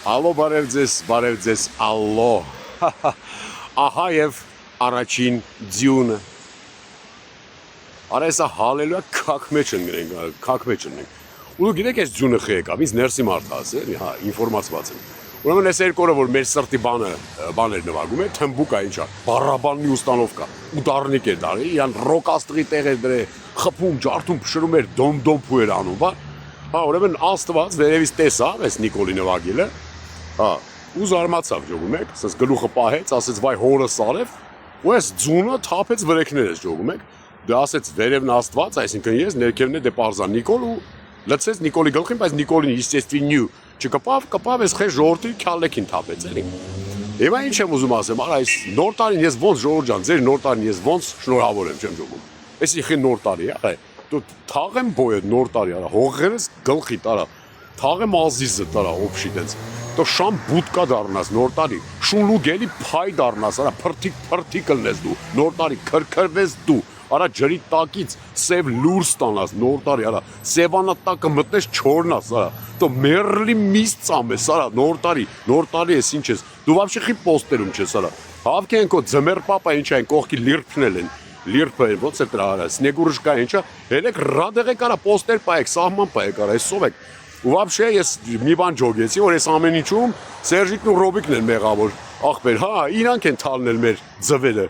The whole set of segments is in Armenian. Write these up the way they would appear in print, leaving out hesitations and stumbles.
Ալո բարև ձեզ, ալո, ահա և առաջին ձյունը, արա եսա հալելու է կակ մեջ ընգնենք, ու գիտեք ես ձյունը խի եկավ, ինձ ներսի մարդ հասեր, ինվորմացված եմ, ուրեմն ես երկորը, որ մեր սրտի բաներ նվագում է, թմբուկ է ինչա, բարաբաննի ուստանովկա, ուտարնիկ էր դարի, յան ռոկաստղի տեղ էր դրե, խպում, ջարդում, պշրում էր, դոմ-դոմփու էր անում, ուրեմն աստված վերևից տեսավ ես Նիկոլի նվագելը, ու զարմացավ ջոգում եք, ասես գլուխը պահեց, ասեց վայ հորս արև, ու ես ձունը թափեց վրեքներ ես ջոգում եք, դե ասեց վերևն աստված, այսինքն ես ներքևն է դե պարզա Նիկոլ ու լցեց Նիկոլի գլխին, բայց Նիկոլին естественно չկպավ ես խե ժողովրդի քյալեքին թափեց էլի։ Հիմա ինչ եմ ուզում ասեմ, արա այս նոր տարին ես ոնց ժողովուրդ ջան, ձեր նոր տարին ես ոնց շնորհավոր եմ չեմ ջոգում։ Էսի խի նոր տարի է, դու թաղեմ բոյը նոր տարի արա, հողերս գլխի տարա, թաղեմ ազիզը տարա օբշի տենց, դու շամ բուտկա դառնաս նոր տարի, շունլուգելի փայ դառնաս, արա փրթիկ լնես դու, նոր տարի քրքրվես դու, արա ջրի տակից սև լուր ստանաս նոր տարի, արա սևանատակը մտնես չորնաս, արա դու մերլի միս ծամես, արա նոր տարի ես ինչ ես, դու вообще խի պոստերում չես, արա հավք են քո ձմեր պապա ինչ են կողքի լիրփնել են Լիրփը ոնց է դրա արա, սնեգուրշկա ինչա, հելեք ռադեղը կարա պոստեր պայեք, սահման պայեք արա, այսով եք։ Ու вообще ես մի բան ջոգեցի, որ ես ամեն ինչում Սերժիկն ու Ռոբիկն են մեղավոր, ախպեր, իրանք են թալնել մեր ձվերը,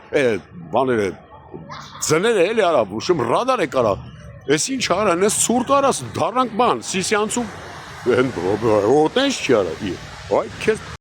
բաները, ձները էլի արա, ուշում ռադար եք արա, ես ինչ արա, նես ցուրտ արաս, դառնանք բան, Սիսյանցում, օտենչ չի արա, այ քեզ